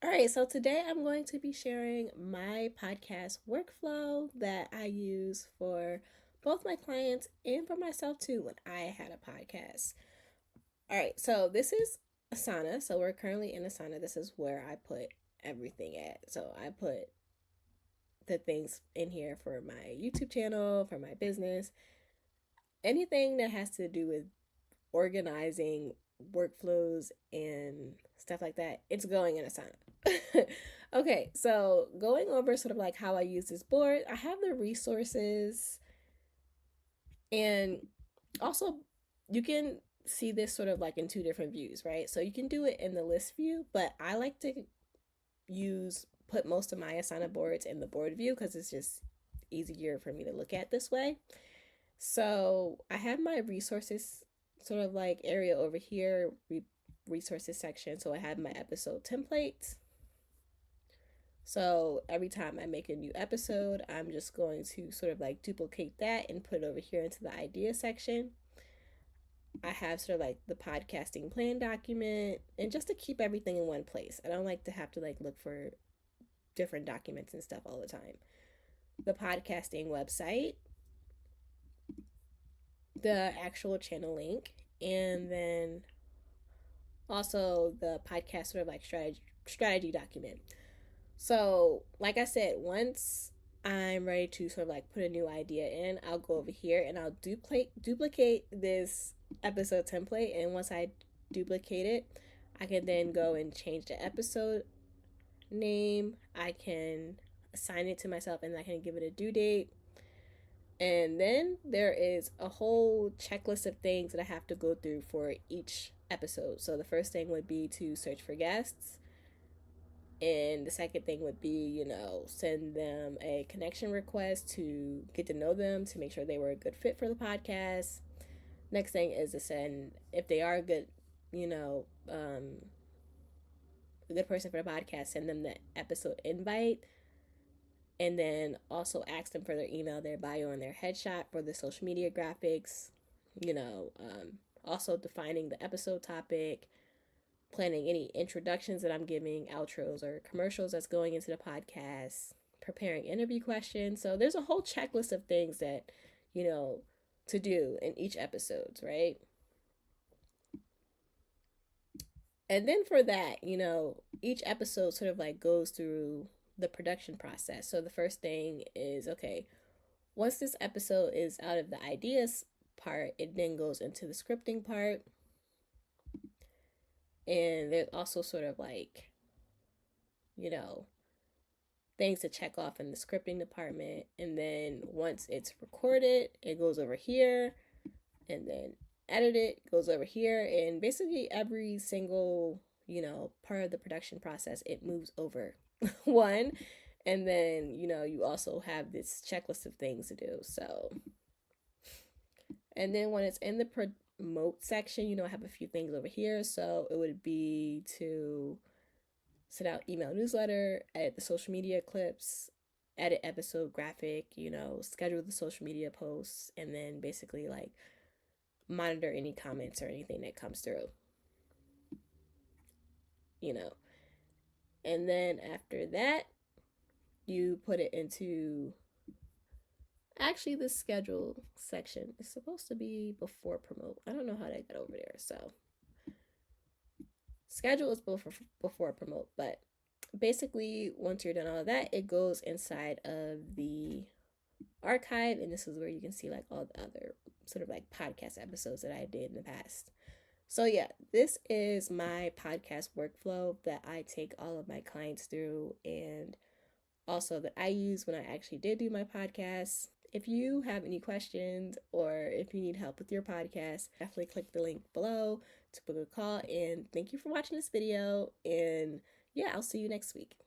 All right, so today I'm going to be sharing my podcast workflow that I use for both my clients and for myself too when I had a podcast. All right, so this is Asana. So we're currently in Asana. This is where I put everything at. So I put the things in here for my YouTube channel, for my business, anything that has to do with organizing workflows and stuff like that, it's going in Asana. Okay, so going over sort of like how I use this board, I have the resources, and also you can see this sort of like in two different views, right? So you can do it in the list view, but I like to put most of my Asana boards in the board view because it's just easier for me to look at this way. So I have my resources sort of like area over here, resources section. So I have my episode templates. So every time I make a new episode, I'm just going to sort of like duplicate that and put it over here into the idea section. I have sort of like the podcasting plan document, and just to keep everything in one place. I don't like to have to like look for different documents and stuff all the time. The podcasting website, the actual channel link, and then also the podcast sort of like strategy document. So, like I said, once I'm ready to sort of like put a new idea in, I'll go over here and I'll duplicate this episode template. And once I duplicate it, I can then go and change the episode name. I can assign it to myself and I can give it a due date. And then there is a whole checklist of things that I have to go through for each episode. So the first thing would be to search for guests. And the second thing would be, send them a connection request to get to know them, to make sure they were a good fit for the podcast. Next thing is to send, if they are a good, a good person for the podcast, send them the episode invite. And then also ask them for their email, their bio, and their headshot for the social media graphics. Also defining the episode topic, planning any introductions that I'm giving, outros or commercials that's going into the podcast, preparing interview questions. So there's a whole checklist of things that, to do in each episode, right? And then for that, each episode sort of like goes through the production process. So the first thing is, okay, once this episode is out of the ideas part, it then goes into the scripting part. And there's also sort of like, things to check off in the scripting department. And then once it's recorded, it goes over here. And then edited goes over here. And basically every single, part of the production process, it moves over one. And then, you also have this checklist of things to do. So, and then when it's in the promote section, I have a few things over here. So it would be to send out email newsletter, edit the social media clips, edit episode graphic, schedule the social media posts, and then basically like monitor any comments or anything that comes through. And then after that, you put it into actually the schedule section is supposed to be before promote. I don't know how that got over there. So schedule is before promote, but basically once you're done all of that, it goes inside of the archive, and this is where you can see like all the other sort of like podcast episodes that I did in the past. So yeah, this is my podcast workflow that I take all of my clients through, and also that I use when I actually did do my podcast. If you have any questions or if you need help with your podcast, definitely click the link below to book a call. And thank you for watching this video. And yeah, I'll see you next week.